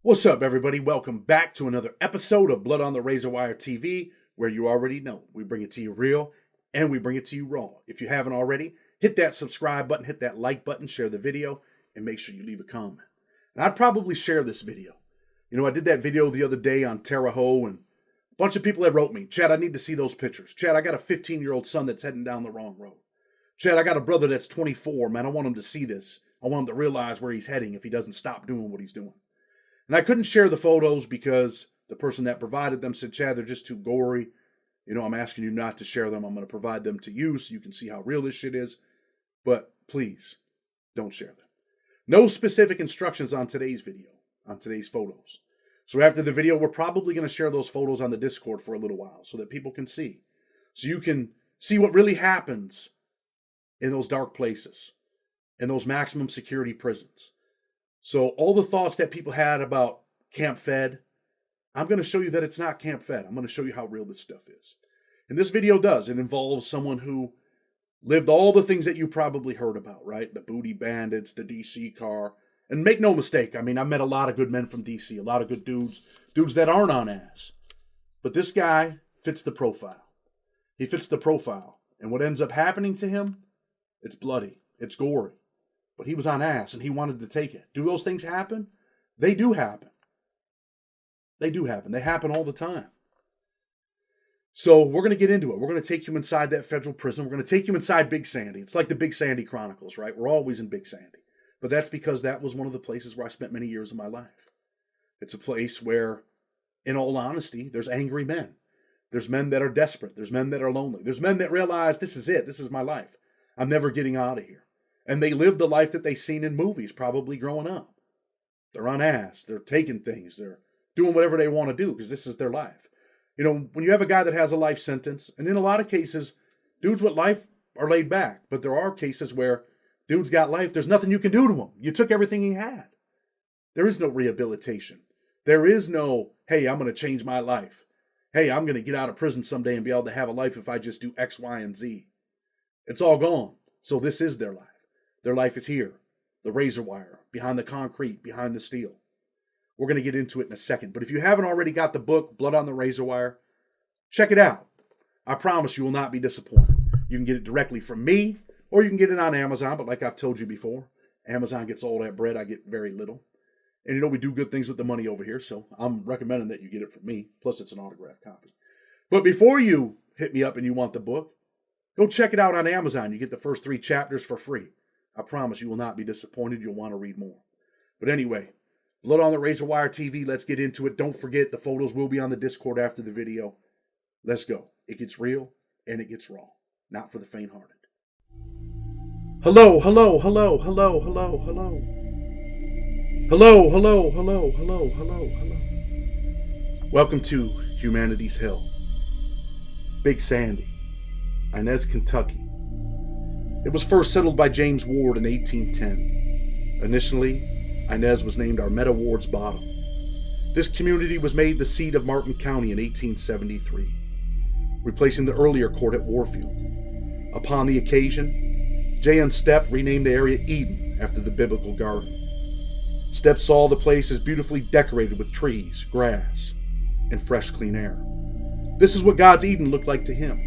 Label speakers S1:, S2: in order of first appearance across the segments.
S1: What's up, everybody? Welcome back to another episode of Blood on the Razor Wire TV, where you already know we bring it to you real and we bring it to you raw. If you haven't already, hit that subscribe button, hit that like button, share the video, and make sure you leave a comment. And I'd probably share this video. You know, I did that video the other day on Terre Haute, and a bunch of people that wrote me, Chad, I need to see those pictures. Chad, I got a 15-year-old son that's heading down the wrong road. Chad, I got a brother that's 24, man. I want him to see this. I want him to realize where he's heading if he doesn't stop doing what he's doing. And I couldn't share the photos because the person that provided them said, Chad, they're just too gory. You know, I'm asking you not to share them. I'm going to provide them to you so you can see how real this shit is. But please, don't share them. No specific instructions on today's video, on today's photos. So after the video, we're probably going to share those photos on the Discord for a little while so that people can see. So you can see what really happens in those dark places, in those maximum security prisons. So all the thoughts that people had about Camp Fed, I'm going to show you that it's not Camp Fed. I'm going to show you how real this stuff is. And this video does. It involves someone who lived all the things that you probably heard about, right? The booty bandits, the DC car. And make no mistake, I mean, I met a lot of good men from DC, a lot of good dudes that aren't on ass. But this guy fits the profile. He fits the profile. And what ends up happening to him, it's bloody, it's gory. But he was on ass and he wanted to take it. Do those things happen? They do happen. They do happen. They happen all the time. So we're going to get into it. We're going to take you inside that federal prison. We're going to take you inside Big Sandy. It's like the Big Sandy Chronicles, right? We're always in Big Sandy. But that's because that was one of the places where I spent many years of my life. It's a place where, in all honesty, there's angry men. There's men that are desperate. There's men that are lonely. There's men that realize this is it. This is my life. I'm never getting out of here. And they live the life that they've seen in movies, probably growing up. They're on ass. They're taking things. They're doing whatever they want to do because this is their life. You know, when you have a guy that has a life sentence, and in a lot of cases, dudes with life are laid back. But there are cases where dude's got life. There's nothing you can do to him. You took everything he had. There is no rehabilitation. There is no, hey, I'm going to change my life. Hey, I'm going to get out of prison someday and be able to have a life if I just do X, Y, and Z. It's all gone. So this is their life. Their life is here, the razor wire, behind the concrete, behind the steel. We're going to get into it in a second. But if you haven't already got the book, Blood on the Razor Wire, check it out. I promise you will not be disappointed. You can get it directly from me, or you can get it on Amazon. But like I've told you before, Amazon gets all that bread. I get very little. And you know, we do good things with the money over here, so I'm recommending that you get it from me. Plus, it's an autographed copy. But before you hit me up and you want the book, go check it out on Amazon. You get the first 3 chapters for free. I promise you will not be disappointed. You'll want to read more. But anyway, Blood on the Razor Wire TV, let's get into it. Don't forget, the photos will be on the Discord after the video. Let's go. It gets real and it gets raw. Not for the faint-hearted. Hello, hello, hello, hello, hello, hello. Hello, hello, hello, hello, hello, hello. Welcome to Humanity's Hill. Big Sandy, Inez, Kentucky. It was first settled by James Ward in 1810. Initially, Inez was named Armetta Ward's Bottom. This community was made the seat of Martin County in 1873, replacing the earlier court at Warfield. Upon the occasion, J.N. Stepp renamed the area Eden after the biblical garden. Stepp saw the place as beautifully decorated with trees, grass, and fresh, clean air. This is what God's Eden looked like to him.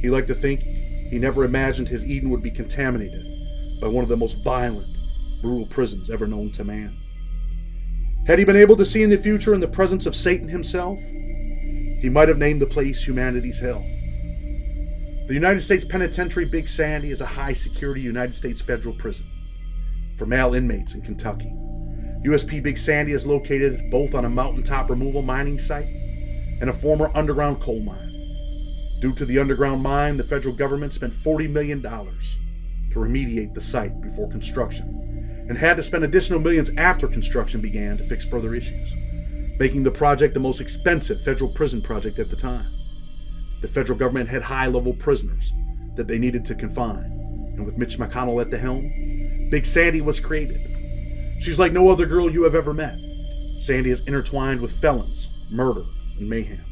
S1: He liked to think he never imagined his Eden would be contaminated by one of the most violent, brutal prisons ever known to man. Had he been able to see in the future in the presence of Satan himself, he might have named the place Humanity's Hell. The United States Penitentiary Big Sandy is a high-security United States federal prison for male inmates in Kentucky. USP Big Sandy is located both on a mountaintop removal mining site and a former underground coal mine. Due to the underground mine, the federal government spent $40 million to remediate the site before construction, and had to spend additional millions after construction began to fix further issues, making the project the most expensive federal prison project at the time. The federal government had high-level prisoners that they needed to confine, and with Mitch McConnell at the helm, Big Sandy was created. She's like no other girl you have ever met. Sandy is intertwined with felons, murder, and mayhem.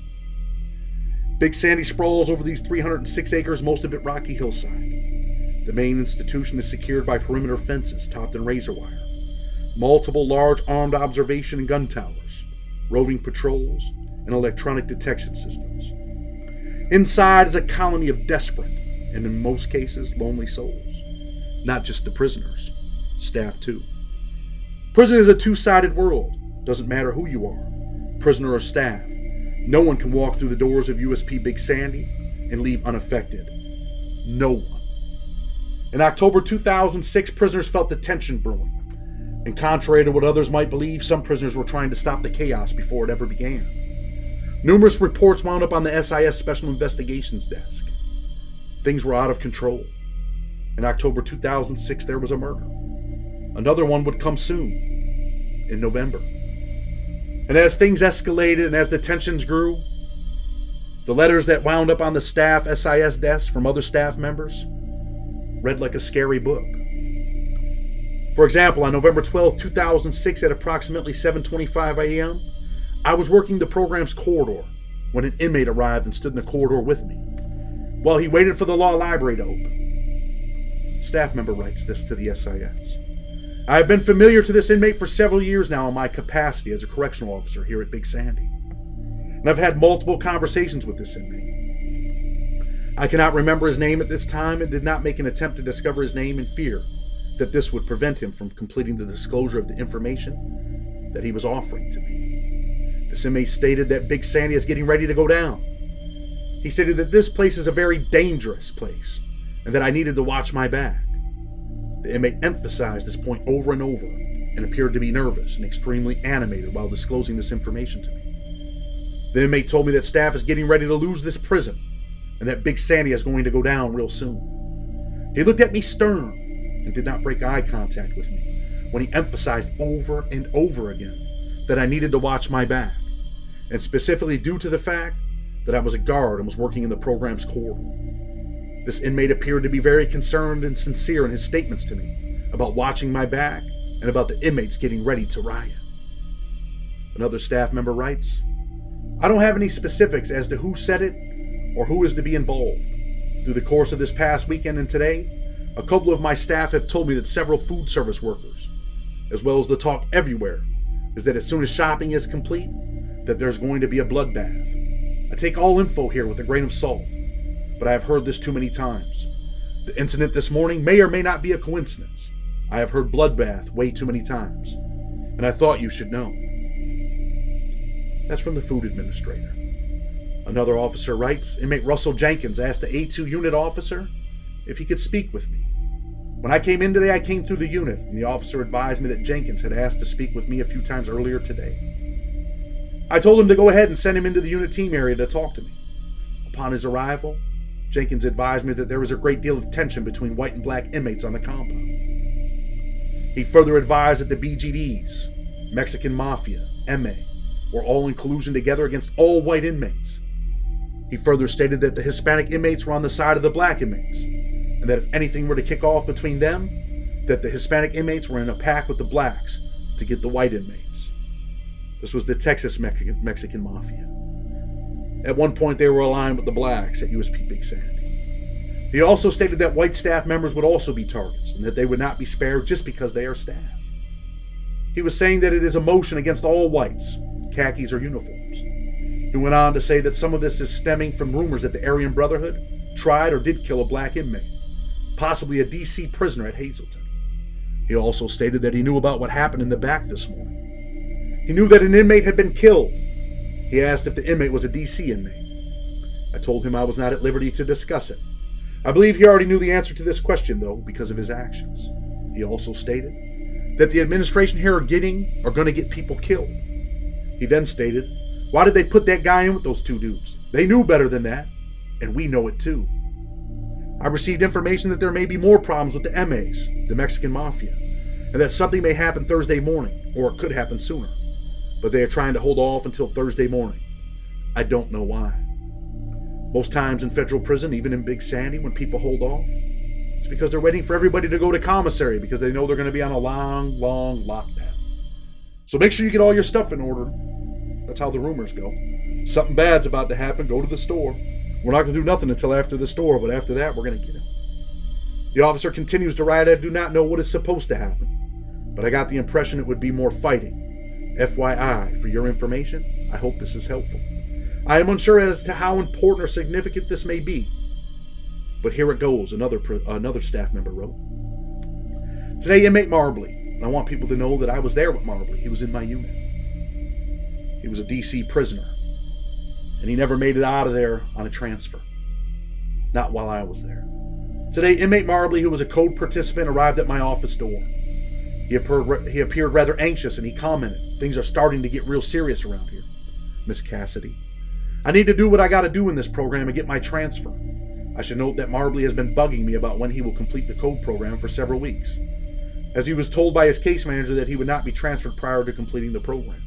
S1: Big Sandy sprawls over these 306 acres, most of it rocky hillside. The main institution is secured by perimeter fences topped in razor wire. multiple large armed observation and gun towers, roving patrols, and electronic detection systems. Inside is a colony of desperate, and in most cases, lonely souls. Not just the prisoners, staff too. Prison is a two-sided world. Doesn't matter who you are, prisoner or staff. No one can walk through the doors of USP Big Sandy and leave unaffected. No one. In October 2006, prisoners felt the tension brewing. And contrary to what others might believe, some prisoners were trying to stop the chaos before it ever began. Numerous reports wound up on the SIS Special Investigations desk. Things were out of control. In October 2006, there was a murder. Another one would come soon, in November. And as things escalated and as the tensions grew, the letters that wound up on the staff SIS desk from other staff members read like a scary book. For example, on November 12, 2006 at approximately 7:25 a.m., I was working the program's corridor when an inmate arrived and stood in the corridor with me while he waited for the law library to open. Staff member writes this to the SIS. I have been familiar to this inmate for several years now in my capacity as a correctional officer here at Big Sandy, and I've had multiple conversations with this inmate. I cannot remember his name at this time and did not make an attempt to discover his name in fear that this would prevent him from completing the disclosure of the information that he was offering to me. This inmate stated that Big Sandy is getting ready to go down. He stated that this place is a very dangerous place and that I needed to watch my back. The inmate emphasized this point over and over and appeared to be nervous and extremely animated while disclosing this information to me. The inmate told me that staff is getting ready to lose this prison and that Big Sandy is going to go down real soon. He looked at me stern and did not break eye contact with me when he emphasized over and over again that I needed to watch my back, and specifically due to the fact that I was a guard and was working in the program's corridor. This inmate appeared to be very concerned and sincere in his statements to me about watching my back and about the inmates getting ready to riot. Another staff member writes, I don't have any specifics as to who said it or who is to be involved. Through the course of this past weekend and today, a couple of my staff have told me that several food service workers, as well as the talk everywhere, is that as soon as shopping is complete, that there's going to be a bloodbath. I take all info here with a grain of salt, but I have heard this too many times. The incident this morning may or may not be a coincidence. I have heard bloodbath way too many times, and I thought you should know. That's from the food administrator. Another officer writes, inmate Russell Jenkins asked the A2 unit officer if he could speak with me. When I came in today, I came through the unit, and the officer advised me that Jenkins had asked to speak with me a few times earlier today. I told him to go ahead and send him into the unit team area to talk to me. Upon his arrival, Jenkins advised me that there was a great deal of tension between white and black inmates on the compound. He further advised that the BGDs, Mexican Mafia, MA, were all in collusion together against all white inmates. He further stated that the Hispanic inmates were on the side of the black inmates, and that if anything were to kick off between them, that the Hispanic inmates were in a pact with the blacks to get the white inmates. This was the Texas Mexican Mafia. At one point, they were aligned with the blacks at USP Big Sandy. He also stated that white staff members would also be targets, and that they would not be spared just because they are staff. He was saying that it is a motion against all whites, khakis or uniforms. He went on to say that some of this is stemming from rumors that the Aryan Brotherhood tried or did kill a black inmate, possibly a DC prisoner at Hazleton. He also stated that he knew about what happened in the back this morning. He knew that an inmate had been killed. He asked if the inmate was a DC inmate. I told him I was not at liberty to discuss it. I believe he already knew the answer to this question, though, because of his actions. He also stated that the administration here are going to get people killed. He then stated, why did they put that guy in with those two dudes? They knew better than that, and we know it too. I received information that there may be more problems with the MAs, the Mexican Mafia, and that something may happen Thursday morning, or it could happen sooner. But they are trying to hold off until Thursday morning. I don't know why. Most times in federal prison, even in Big Sandy, when people hold off, it's because they're waiting for everybody to go to commissary because they know they're going to be on a long, long lockdown. So make sure you get all your stuff in order. That's how the rumors go. Something bad's about to happen, go to the store. We're not going to do nothing until after the store, but after that, we're going to get him. The officer continues to write, I do not know what is supposed to happen. but I got the impression it would be more fighting. FYI, for your information, I hope this is helpful. I am unsure as to how important or significant this may be, but here it goes, another staff member wrote. Today, inmate Marbley, and I want people to know that I was there with Marbley. He was in my unit. He was a DC prisoner, and he never made it out of there on a transfer. Not while I was there. Today, inmate Marbley, who was a code participant, arrived at my office door. He appeared rather anxious, and he commented, "Things are starting to get real serious around here, Miss Cassidy. I need to do what I got to do in this program and get my transfer. I should note that Marbley has been bugging me about when he will complete the code program for several weeks, as he was told by his case manager that he would not be transferred prior to completing the program.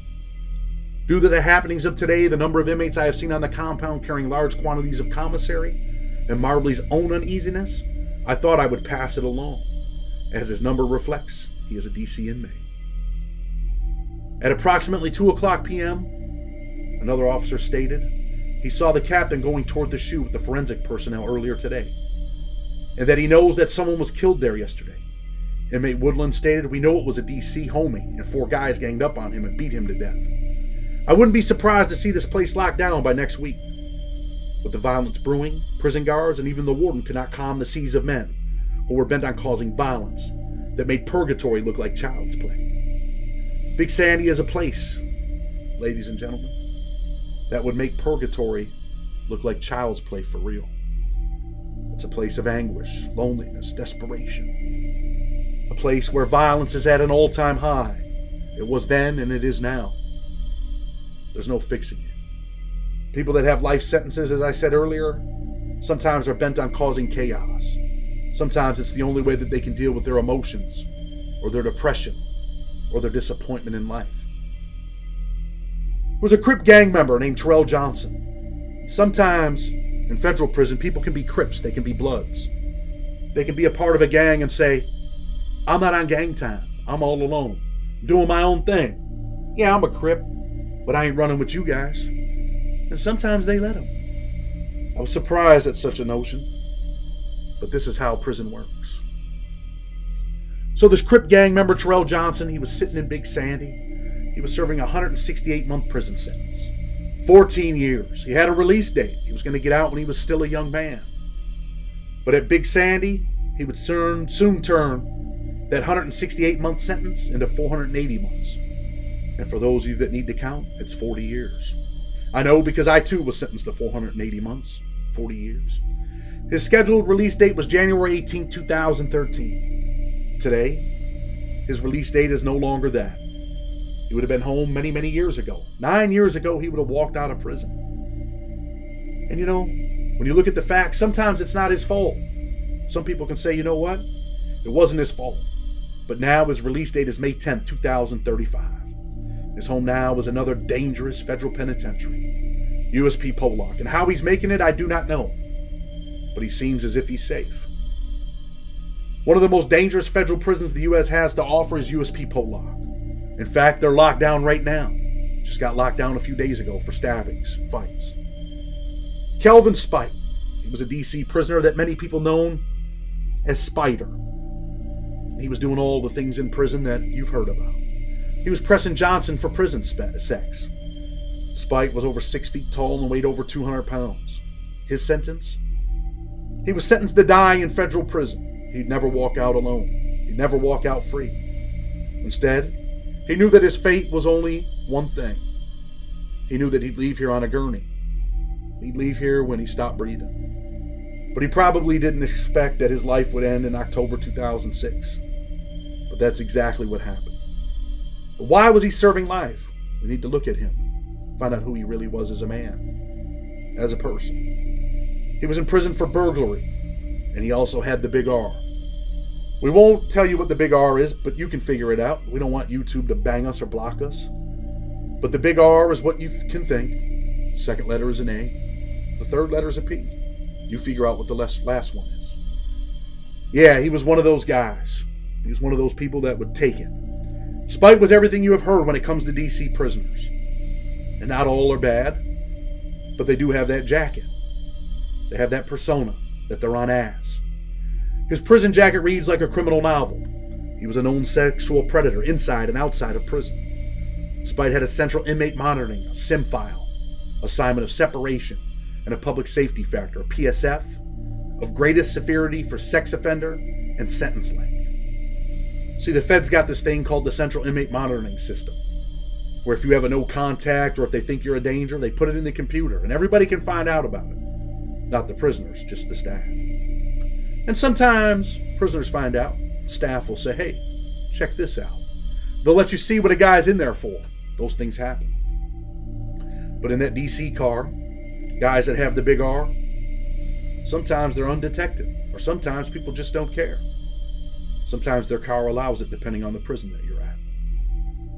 S1: Due to the happenings of today, the number of inmates I have seen on the compound carrying large quantities of commissary, and Marbley's own uneasiness, I thought I would pass it along. As his number reflects, he is a DC inmate." At approximately 2:00 p.m., another officer stated he saw the captain going toward the SHU with the forensic personnel earlier today, and that he knows that someone was killed there yesterday. Inmate Woodland stated, "We know it was a DC homie, and 4 guys ganged up on him and beat him to death. I wouldn't be surprised to see this place locked down by next week. With the violence brewing, prison guards and even the warden could not calm the seas of men who were bent on causing violence that made purgatory look like child's play. Big Sandy is a place, ladies and gentlemen, that would make purgatory look like child's play for real. It's a place of anguish, loneliness, desperation. A place where violence is at an all-time high. It was then and it is now. There's no fixing it. People that have life sentences, as I said earlier, sometimes are bent on causing chaos. Sometimes it's the only way that they can deal with their emotions, or their depression, or their disappointment in life. There was a Crip gang member named Terrell Johnson. Sometimes, in federal prison, people can be Crips, they can be Bloods. They can be a part of a gang and say, "I'm not on gang time, I'm all alone, I'm doing my own thing. Yeah, I'm a Crip, but I ain't running with you guys." And sometimes they let them. I was surprised at such a notion, but this is how prison works. So this Crip gang member, Terrell Johnson, he was sitting in Big Sandy. He was serving a 168-month prison sentence. 14 years. He had a release date. He was going to get out when he was still a young man. But at Big Sandy, he would soon turn that 168-month sentence into 480 months. And for those of you that need to count, it's 40 years. I know because I too was sentenced to 480 months, 40 years. His scheduled release date was January 18, 2013. Today, his release date is no longer that. He would have been home many, many years ago. 9 years ago, he would have walked out of prison. And you know, when you look at the facts, sometimes it's not his fault. Some people can say, you know what? It wasn't his fault. But now his release date is May 10, 2035. His home now is another dangerous federal penitentiary, USP Pollock. And how he's making it, I do not know. But he seems as if he's safe. One of the most dangerous federal prisons the U.S. has to offer is USP Pollock. In fact, they're locked down right now. Just got locked down a few days ago for stabbings, fights. Kelvin Speight. He was a DC prisoner that many people know as Spider. He was doing all the things in prison that you've heard about. He was pressing Johnson for prison sex. Speight was over 6 feet tall and weighed over 200 pounds. His sentence? He was sentenced to die in federal prison. He'd never walk out alone. He'd never walk out free. Instead, he knew that his fate was only one thing. He knew that he'd leave here on a gurney. He'd leave here when he stopped breathing. But he probably didn't expect that his life would end in October 2006. But that's exactly what happened. But why was he serving life? We need to look at him, find out who he really was as a man, as a person. He was in prison for burglary, and he also had the Big R. We won't tell you what the Big R is, but you can figure it out. We don't want YouTube to bang us or block us. But the Big R is what you can think. The second letter is an A. The third letter is a P. You figure out what the last one is. Yeah, he was one of those guys. He was one of those people that would take it. Speight was everything you have heard when it comes to DC prisoners. And not all are bad, but they do have that jacket. They have that persona that they're on as. His prison jacket reads like a criminal novel. He was a known sexual predator inside and outside of prison. Speight had a central inmate monitoring, a SIM file, assignment of separation, and a public safety factor, a PSF, of greatest severity for sex offender and sentence length. See, the feds got this thing called the Central Inmate Monitoring System, where if you have a no contact or if they think you're a danger, they put it in the computer and everybody can find out about it. Not the prisoners, just the staff. And sometimes prisoners find out, staff will say, hey, check this out. They'll let you see what a guy's in there for. Those things happen. But in that DC car, guys that have the big R, sometimes they're undetected, or sometimes people just don't care. Sometimes their car allows it, depending on the prison that you're at.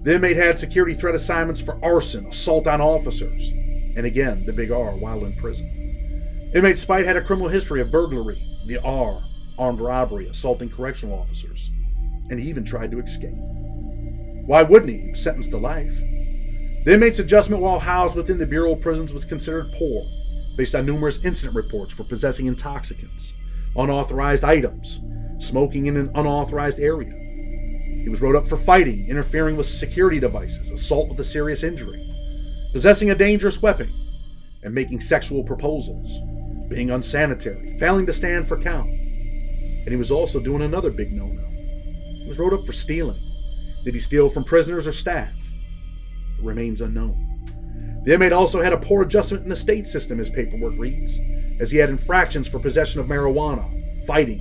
S1: The inmate had security threat assignments for arson, assault on officers, and again, the big R while in prison. Inmate Speight had a criminal history of burglary, the R, armed robbery, assaulting correctional officers, and he even tried to escape. Why wouldn't he? He was sentenced to life. The inmate's adjustment while housed within the Bureau of Prisons was considered poor, based on numerous incident reports for possessing intoxicants, unauthorized items, smoking in an unauthorized area. He was wrote up for fighting, interfering with security devices, assault with a serious injury, possessing a dangerous weapon, and making sexual proposals, being unsanitary, failing to stand for count. And he was also doing another big no-no. He was wrote up for stealing. Did he steal from prisoners or staff? It remains unknown. The inmate also had a poor adjustment in the state system, his paperwork reads, as he had infractions for possession of marijuana, fighting,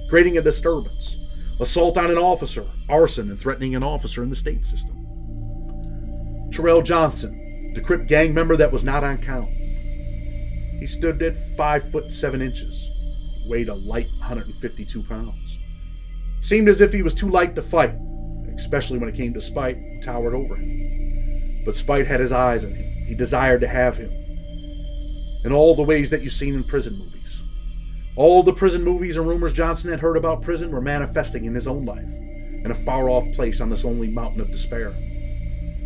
S1: creating a disturbance, assault on an officer, arson, and threatening an officer in the state system. Terrell Johnson, the Crip gang member that was not on count. He stood at 5'7". He weighed a light 152 pounds. Seemed as if he was too light to fight, especially when it came to Speight, who towered over him. But Speight had his eyes on him. He desired to have him. In all the ways that you've seen in prison movies. All the prison movies and rumors Johnson had heard about prison were manifesting in his own life, in a far-off place on this lonely mountain of despair.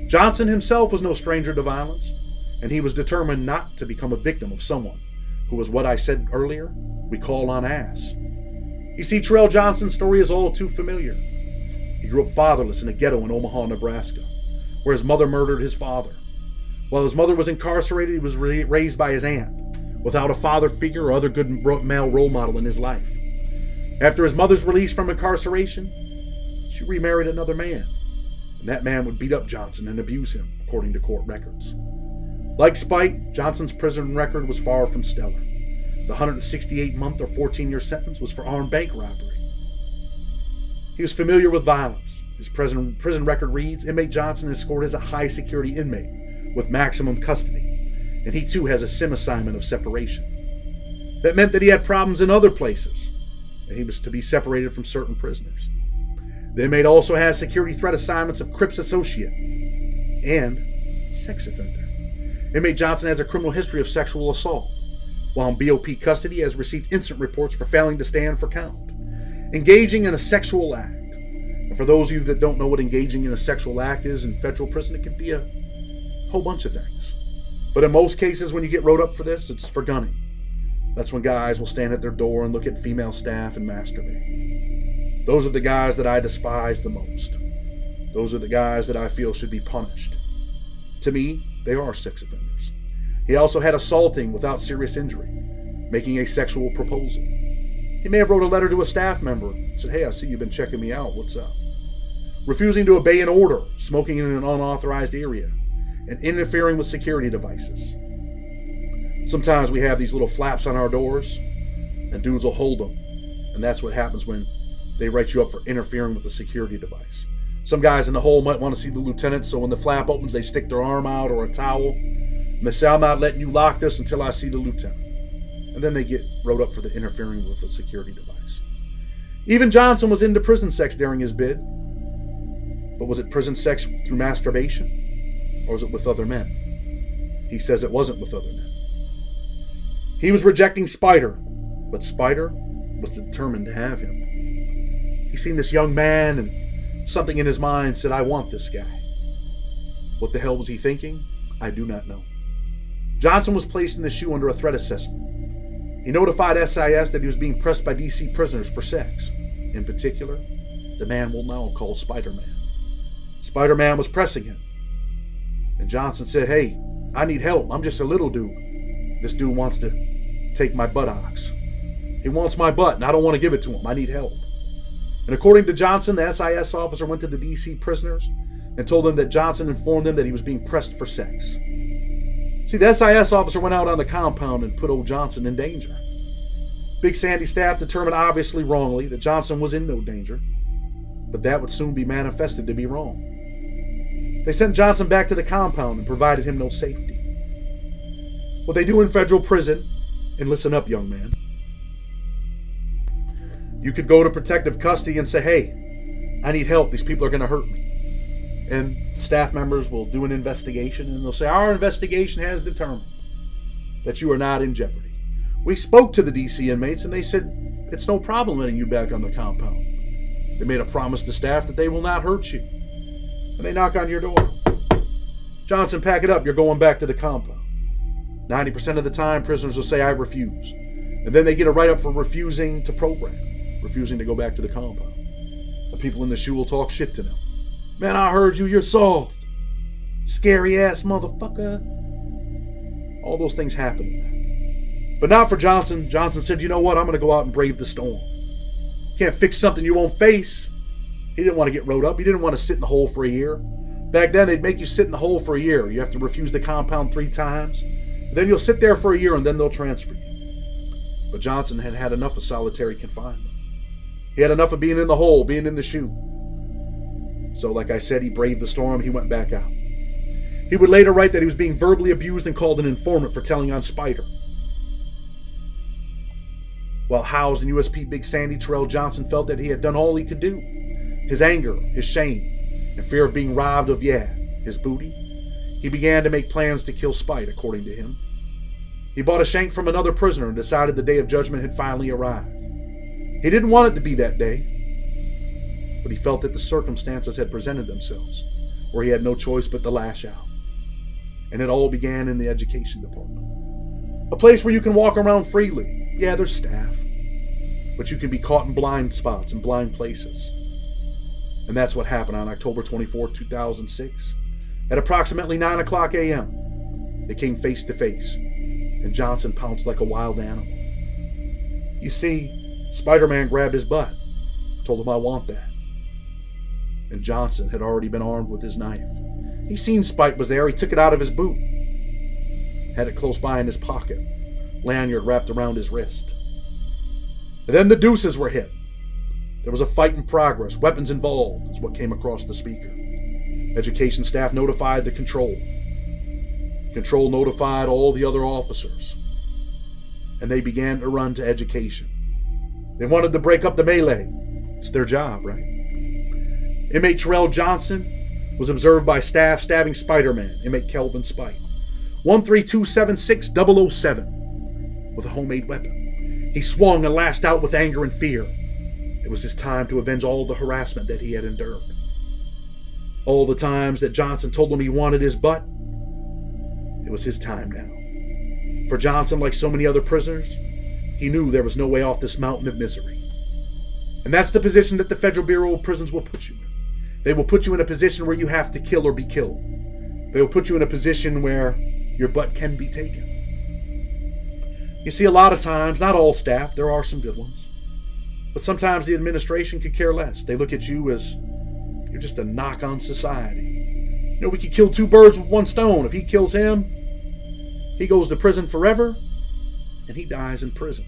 S1: Johnson himself was no stranger to violence, and he was determined not to become a victim of someone who was what I said earlier, we call on ass. You see, Terrell Johnson's story is all too familiar. He grew up fatherless in a ghetto in Omaha, Nebraska, where his mother murdered his father. While his mother was incarcerated, he was raised by his aunt, without a father figure or other good male role model in his life. After his mother's release from incarceration, she remarried another man, and that man would beat up Johnson and abuse him, according to court records. Like Speight, Johnson's prison record was far from stellar. The 168-month or 14-year sentence was for armed bank robbery. He was familiar with violence. His prison record reads, inmate Johnson is scored as a high-security inmate with maximum custody, and he too has a SIM assignment of separation. That meant that he had problems in other places, and he was to be separated from certain prisoners. The inmate also has security threat assignments of Crips associate and sex offender. Inmate Johnson has a criminal history of sexual assault. While in BOP custody, he has received incident reports for failing to stand for count. Engaging in a sexual act. And for those of you that don't know what engaging in a sexual act is in federal prison, it could be a whole bunch of things. But in most cases, when you get wrote up for this, it's for gunning. That's when guys will stand at their door and look at female staff and masturbate. Those are the guys that I despise the most. Those are the guys that I feel should be punished. To me, they are sex offenders. He also had assaulting without serious injury, making a sexual proposal. He may have wrote a letter to a staff member and said, hey, I see you've been checking me out, what's up? Refusing to obey an order, smoking in an unauthorized area, and interfering with security devices. Sometimes we have these little flaps on our doors, and dudes will hold them, and that's what happens when they write you up for interfering with the security device. Some guys in the hole might want to see the lieutenant, so when the flap opens, they stick their arm out or a towel, and they say, I'm not letting you lock this until I see the lieutenant. And then they get wrote up for the interfering with the security device. Even Johnson was into prison sex during his bid. But was it prison sex through masturbation? Or was it with other men? He says it wasn't with other men. He was rejecting Spider, but Spider was determined to have him. He seen this young man and something in his mind said, I want this guy. What the hell was he thinking? I do not know. Johnson was placed in the SHU under a threat assessment. He notified SIS that he was being pressed by DC prisoners for sex. In particular, the man we'll now call Spider-Man. Spider-Man was pressing him. And Johnson said, "Hey, I need help. I'm just a little dude. This dude wants to take my buttocks. He wants my butt, and I don't want to give it to him. I need help." And according to Johnson, the SIS officer went to the DC prisoners and told them that Johnson informed them that he was being pressed for sex. See, the SIS officer went out on the compound and put old Johnson in danger. Big Sandy staff determined, obviously wrongly, that Johnson was in no danger, but that would soon be manifested to be wrong. They sent Johnson back to the compound and provided him no safety. What they do in federal prison, and listen up, young man, you could go to protective custody and say, "Hey, I need help. These people are going to hurt me." And staff members will do an investigation, and they'll say, "Our investigation has determined that you are not in jeopardy. We spoke to the DC inmates, and they said, it's no problem letting you back on the compound. They made a promise to staff that they will not hurt you." And they knock on your door. "Johnson, pack it up. You're going back to the compound." 90% of the time, prisoners will say, "I refuse." And then they get a write-up for refusing to program, refusing to go back to the compound. The people in the shoe will talk shit to them. "Man, I heard you. You're soft. Scary ass motherfucker." All those things happen to them. But not for Johnson. Johnson said, "You know what? I'm going to go out and brave the storm. Can't fix something you won't face." He didn't want to get rode up. He didn't want to sit in the hole for a year. Back then, they'd make you sit in the hole for a year. You have to refuse the compound 3 times. Then you'll sit there for a year, and then they'll transfer you. But Johnson had had enough of solitary confinement. He had enough of being in the hole, being in the shoe. So, like I said, he braved the storm. He went back out. He would later write that he was being verbally abused and called an informant for telling on Spider. While housed in USP Big Sandy, Terrell Johnson felt that he had done all he could do. His anger, his shame, and fear of being robbed of, his booty. He began to make plans to kill Speight, according to him. He bought a shank from another prisoner and decided the day of judgment had finally arrived. He didn't want it to be that day, but he felt that the circumstances had presented themselves, where he had no choice but to lash out. And it all began in the education department. A place where you can walk around freely. Yeah, there's staff, but you can be caught in blind spots and blind places. And that's what happened on October 24, 2006. At approximately 9 o'clock a.m., they came face to face, and Johnson pounced like a wild animal. You see, Spider-Man grabbed his butt, told him, "I want that." And Johnson had already been armed with his knife. He seen Speight was there. He took it out of his boot, had it close by in his pocket, lanyard wrapped around his wrist. And then the deuces were hit. There was a fight in progress. Weapons involved is what came across the speaker. Education staff notified the control. Control notified all the other officers. And they began to run to education. They wanted to break up the melee. It's their job, right? Inmate Terrell Johnson was observed by staff stabbing Spider-Man, inmate Kelvin Speight, 13276007, with a homemade weapon. He swung and lashed out with anger and fear. It was his time to avenge all the harassment that he had endured. All the times that Johnson told him he wanted his butt, it was his time now. For Johnson, like so many other prisoners, he knew there was no way off this mountain of misery. And that's the position that the Federal Bureau of Prisons will put you in. They will put you in a position where you have to kill or be killed. They will put you in a position where your butt can be taken. You see, a lot of times, not all staff, there are some good ones, but sometimes the administration could care less. They look at you as you're just a knock on society. You know, we could kill 2 birds with 1 stone. If he kills him, he goes to prison forever, and he dies in prison,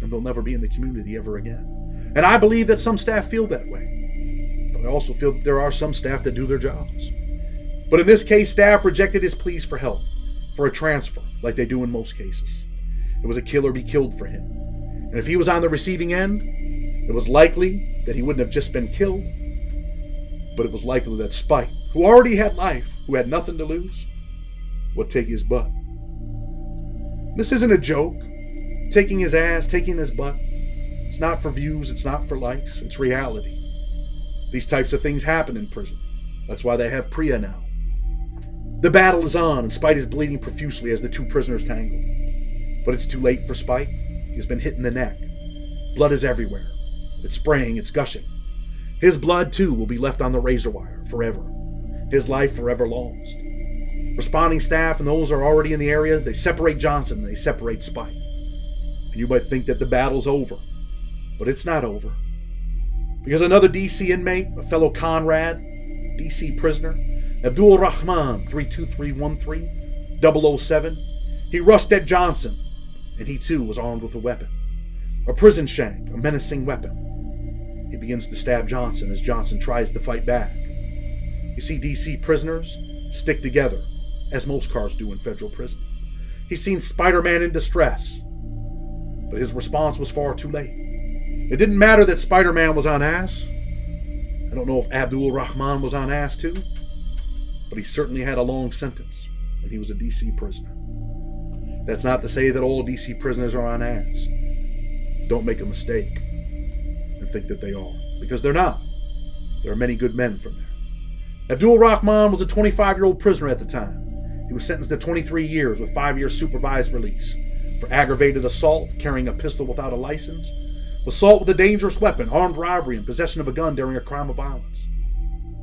S1: and they'll never be in the community ever again. And I believe that some staff feel that way, but I also feel that there are some staff that do their jobs. But in this case, staff rejected his pleas for help, for a transfer, like they do in most cases. It was a kill or be killed for him. And if he was on the receiving end, it was likely that he wouldn't have just been killed, but it was likely that Speight, who already had life, who had nothing to lose, would take his butt. This isn't a joke. Taking his ass, taking his butt. It's not for views, it's not for likes, it's reality. These types of things happen in prison. That's why they have PREA now. The battle is on, and Speight is bleeding profusely as the 2 prisoners tangle. But it's too late for Speight. He's been hit in the neck. Blood is everywhere. It's spraying, it's gushing. His blood, too, will be left on the razor wire forever. His life forever lost. Responding staff and those who are already in the area, they separate Johnson and they separate Speight. And you might think that the battle's over, but it's not over. Because another DC inmate, a fellow Conrad, DC prisoner, Abdul Rahman 32313 007, he rushed at Johnson, and he too was armed with a weapon. A prison shank, a menacing weapon. He begins to stab Johnson as Johnson tries to fight back. You see, DC prisoners stick together, as most cars do in federal prison. He's seen Spider-Man in distress, but his response was far too late. It didn't matter that Spider-Man was on ass. I don't know if Abdul Rahman was on ass too, but he certainly had a long sentence, and he was a DC prisoner. That's not to say that all DC prisoners are on ass. Don't make a mistake and think that they are, because they're not. There are many good men from there. Abdul Rahman was a 25-year-old prisoner at the time. He was sentenced to 23 years with 5 years supervised release for aggravated assault, carrying a pistol without a license, assault with a dangerous weapon, armed robbery, and possession of a gun during a crime of violence.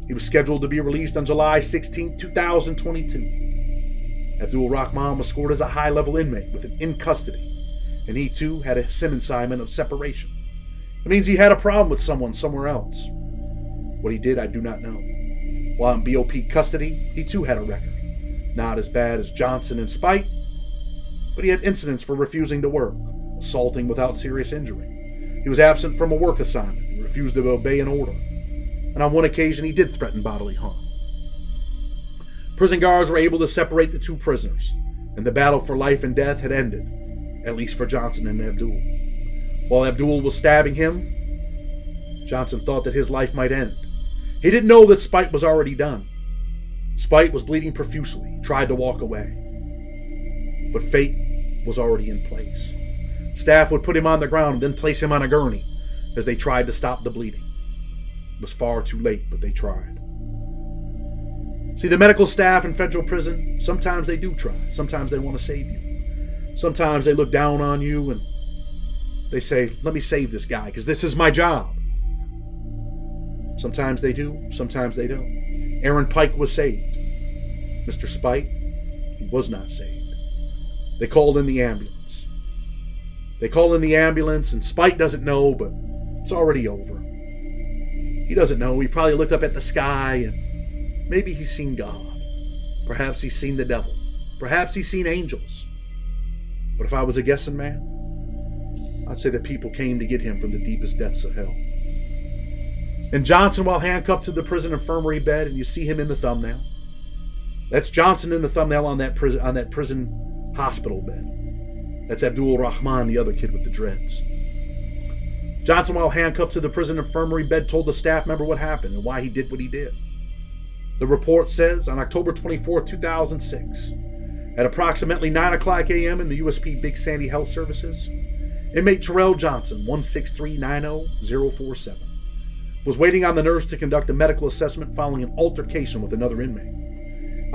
S1: He was scheduled to be released on July 16, 2022. Abdul Rahman was scored as a high-level inmate with an in custody, and he too had a sim assignment of separation. It means he had a problem with someone somewhere else. What he did, I do not know. While in BOP custody, he too had a record. Not as bad as Johnson and Speight, but he had incidents for refusing to work, assaulting without serious injury. He was absent from a work assignment and refused to obey an order. And on one occasion, he did threaten bodily harm. Prison guards were able to separate the two prisoners, and the battle for life and death had ended, at least for Johnson and Abdul. While Abdul was stabbing him, Johnson thought that his life might end. He didn't know that Speight was already done. Speight was bleeding profusely. He tried to walk away, but fate was already in place. Staff would put him on the ground and then place him on a gurney as they tried to stop the bleeding. It was far too late, but they tried. See, the medical staff in federal prison, sometimes they do try. Sometimes they want to save you. Sometimes they look down on you and they say, let me save this guy because this is my job. Sometimes they do, sometimes they don't. Aaron Pike was saved. Mr. Speight, he was not saved. They called in the ambulance. They call in the ambulance and Speight doesn't know, but it's already over. He doesn't know. He probably looked up at the sky and maybe he's seen God. Perhaps he's seen the devil. Perhaps he's seen angels. But if I was a guessing man, I'd say that people came to get him from the deepest depths of hell. And Johnson, while handcuffed to the prison infirmary bed, and you see him in the thumbnail. That's Johnson in the thumbnail on that prison hospital bed. That's Abdul Rahman, the other kid with the dreads. Johnson, while handcuffed to the prison infirmary bed, told the staff member what happened and why he did what he did. The report says, on October 24, 2006, at approximately 9 o'clock a.m. in the USP Big Sandy Health Services, inmate Terrell Johnson, 16390-047, was waiting on the nurse to conduct a medical assessment following an altercation with another inmate.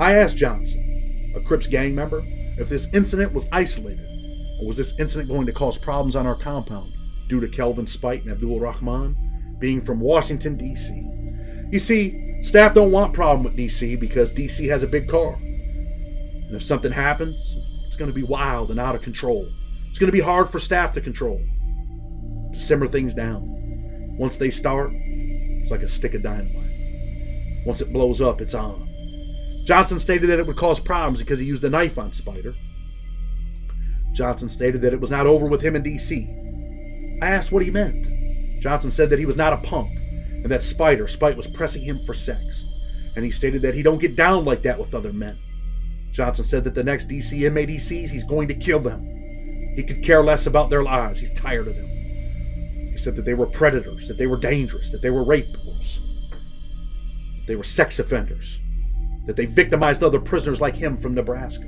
S1: I asked Johnson, a Crips gang member, if this incident was isolated, or was this incident going to cause problems on our compound due to Kelvin, Speight, and Abdul Rahman being from Washington, D.C. You see, staff don't want problem with D.C. because D.C. has a big car. And if something happens, it's going to be wild and out of control. It's going to be hard for staff to control, to simmer things down. Once they start, it's like a stick of dynamite. Once it blows up, it's on. Johnson stated that it would cause problems because he used a knife on Spider. Johnson stated that it was not over with him in D.C. I asked what he meant. Johnson said that he was not a punk and that Speight was pressing him for sex. And he stated that he don't get down like that with other men. Johnson said that the next D.C. inmate he sees, he's going to kill them. He could care less about their lives. He's tired of them. He said that they were predators, that they were dangerous, that they were rapers, that they were sex offenders, that they victimized other prisoners like him from Nebraska.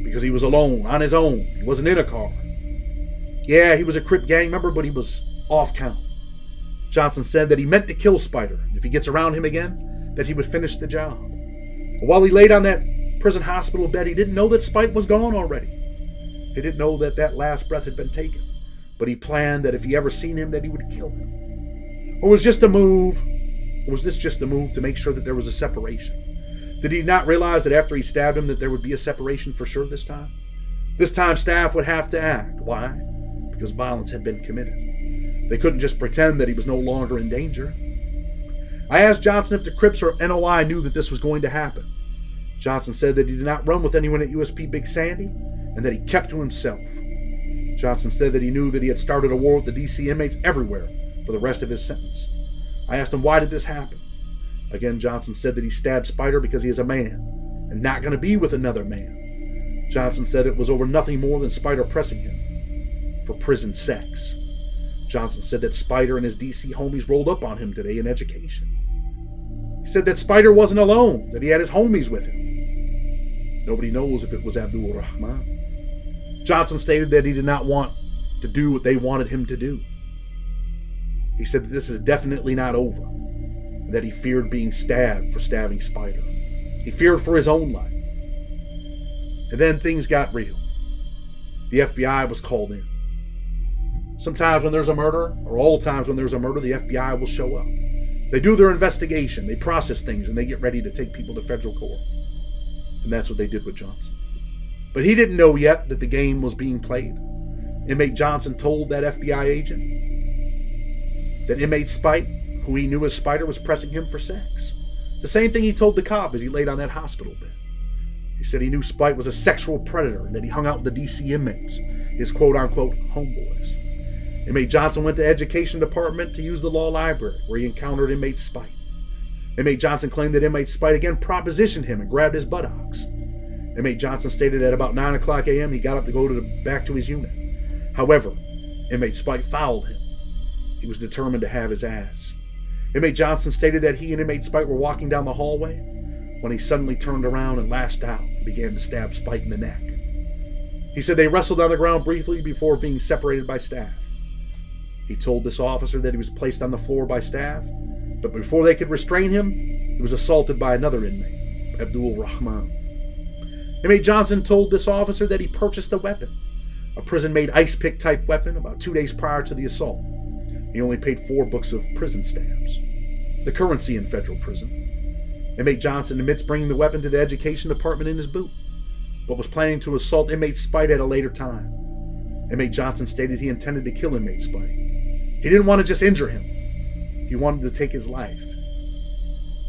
S1: Because he was alone, on his own. He wasn't in a car. Yeah, he was a Crip gang member, but he was off count. Johnson said that he meant to kill Spider. If he gets around him again, that he would finish the job. But while he laid on that prison hospital bed, he didn't know that Speight was gone already. He didn't know that that last breath had been taken. But he planned that if he ever seen him, that he would kill him. Or was just a move? Or was this just a move to make sure that there was a separation? Did he not realize that after he stabbed him that there would be a separation for sure this time? This time staff would have to act. Why? Because violence had been committed. They couldn't just pretend that he was no longer in danger. I asked Johnson if the Crips or NOI knew that this was going to happen. Johnson said that he did not run with anyone at USP Big Sandy and that he kept to himself. Johnson said that he knew that he had started a war with the DC inmates everywhere for the rest of his sentence. I asked him, why did this happen? Again, Johnson said that he stabbed Spider because he is a man and not going to be with another man. Johnson said it was over nothing more than Spider pressing him for prison sex. Johnson said that Spider and his DC homies rolled up on him today in education. He said that Spider wasn't alone, that he had his homies with him. Nobody knows if it was Abdul Rahman. Johnson stated that he did not want to do what they wanted him to do. He said that this is definitely not over, and that he feared being stabbed for stabbing Spider. He feared for his own life. And then things got real. The FBI was called in. Sometimes when there's a murder, or all times when there's a murder, the FBI will show up. They do their investigation, they process things, and they get ready to take people to federal court. And that's what they did with Johnson. But he didn't know yet that the game was being played. Inmate Johnson told that FBI agent that inmate Speight, who he knew as Spider, was pressing him for sex. The same thing he told the cop as he laid on that hospital bed. He said he knew Speight was a sexual predator and that he hung out with the DC inmates, his quote-unquote homeboys. Inmate Johnson went to education department to use the law library, where he encountered inmate Speight. Inmate Johnson claimed that inmate Speight again propositioned him and grabbed his buttocks. Inmate Johnson stated at about 9 o'clock a.m. he got up to go back to his unit. However, inmate Speight fouled him. He was determined to have his ass. Inmate Johnson stated that he and inmate Speight were walking down the hallway when he suddenly turned around and lashed out and began to stab Speight in the neck. He said they wrestled on the ground briefly before being separated by staff. He told this officer that he was placed on the floor by staff, but before they could restrain him, he was assaulted by another inmate, Abdul Rahman. Inmate Johnson told this officer that he purchased a weapon, a prison-made ice pick type weapon, about 2 days prior to the assault. He only paid 4 books of prison stamps, the currency in federal prison. Inmate Johnson admits bringing the weapon to the education department in his boot, but was planning to assault inmate Speight at a later time. Inmate Johnson stated he intended to kill inmate Speight. He didn't want to just injure him. He wanted to take his life.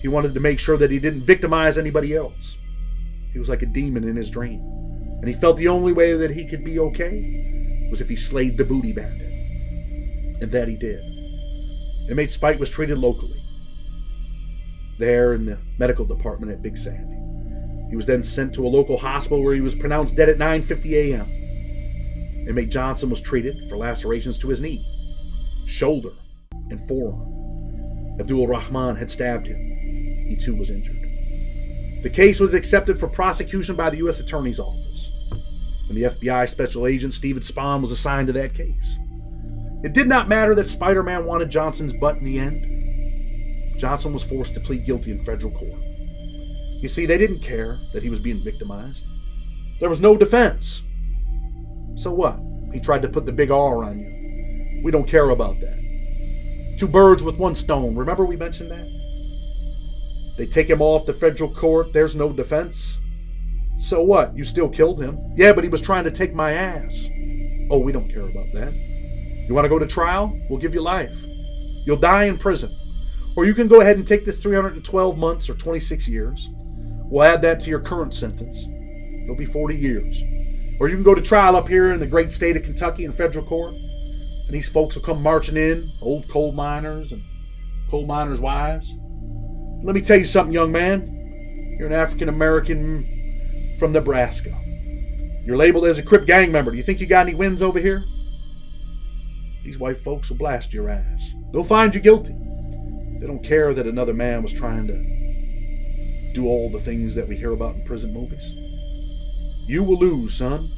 S1: He wanted to make sure that he didn't victimize anybody else. He was like a demon in his dream, and he felt the only way that he could be okay was if he slayed the booty bandit. And that he did. Inmate Speight was treated locally, there in the medical department at Big Sandy. He was then sent to a local hospital where he was pronounced dead at 9:50 a.m. Inmate Johnson was treated for lacerations to his knee, shoulder, and forearm. Abdul Rahman had stabbed him. He too was injured. The case was accepted for prosecution by the U.S. Attorney's Office, and the FBI Special Agent Stephen Spahn was assigned to that case. It did not matter that Spider-Man wanted Johnson's butt in the end. Johnson was forced to plead guilty in federal court. You see, they didn't care that he was being victimized. There was no defense. So what? He tried to put the big R on you. We don't care about that. 2 birds with 1 stone. Remember we mentioned that? They take him off the federal court. There's no defense. So what? You still killed him. Yeah, but he was trying to take my ass. Oh, we don't care about that. You want to go to trial? We'll give you life. You'll die in prison. Or you can go ahead and take this 312 months or 26 years. We'll add that to your current sentence. It'll be 40 years. Or you can go to trial up here in the great state of Kentucky in federal court. And these folks will come marching in, old coal miners and coal miners' wives. Let me tell you something, young man. You're an African American from Nebraska. You're labeled as a Crip gang member. Do you think you got any wins over here? These white folks will blast your ass. They'll find you guilty. They don't care that another man was trying to do all the things that we hear about in prison movies. You will lose, son.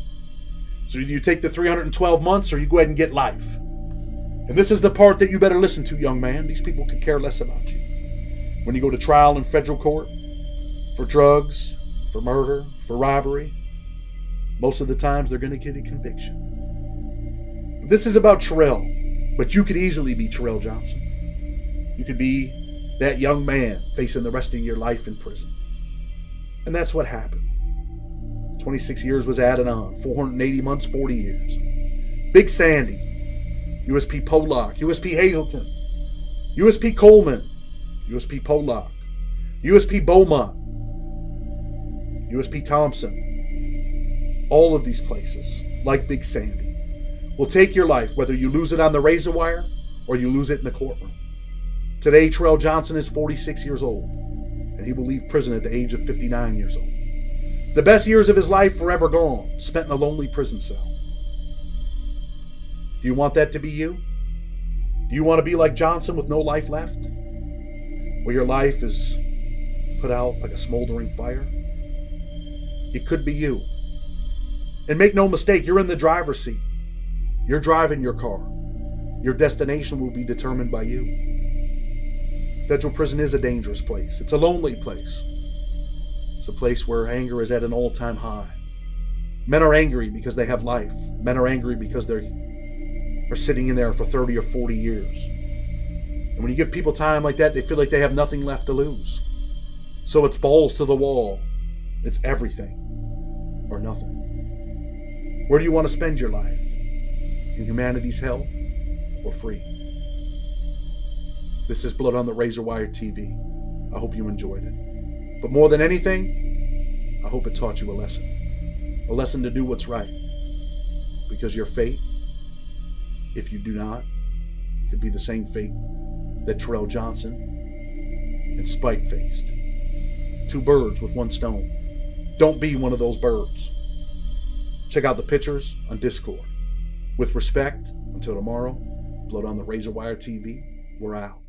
S1: So either you take the 312 months or you go ahead and get life. And this is the part that you better listen to, young man. These people could care less about you. When you go to trial in federal court for drugs, for murder, for robbery, most of the times they're going to get a conviction. This is about Terrell, but you could easily be Terrell Johnson. You could be that young man facing the rest of your life in prison. And that's what happened. 26 years was added on. 480 months, 40 years. Big Sandy, USP Pollock, USP Hazleton, USP Coleman, USP Pollock, USP Beaumont, USP Thompson. All of these places, like Big Sandy, will take your life whether you lose it on the razor wire or you lose it in the courtroom. Today, Terrell Johnson is 46 years old, and he will leave prison at the age of 59 years old. The best years of his life forever gone, spent in a lonely prison cell. Do you want that to be you? Do you want to be like Johnson with no life left? Where your life is put out like a smoldering fire? It could be you. And make no mistake, you're in the driver's seat. You're driving your car. Your destination will be determined by you. Federal prison is a dangerous place. It's a lonely place. It's a place where anger is at an all-time high. Men are angry because they have life. Men are angry because they're sitting in there for 30 or 40 years. And when you give people time like that, they feel like they have nothing left to lose. So it's balls to the wall. It's everything or nothing. Where do you want to spend your life? In humanity's hell or free? This is Blood on the Razor Wire TV. I hope you enjoyed it. But more than anything, I hope it taught you a lesson. A lesson to do what's right. Because your fate, if you do not, could be the same fate that Terrell Johnson and Speight faced. Two birds with one stone. Don't be one of those birds. Check out the pictures on Discord. With respect, until tomorrow, Blood on the Razor Wire TV, we're out.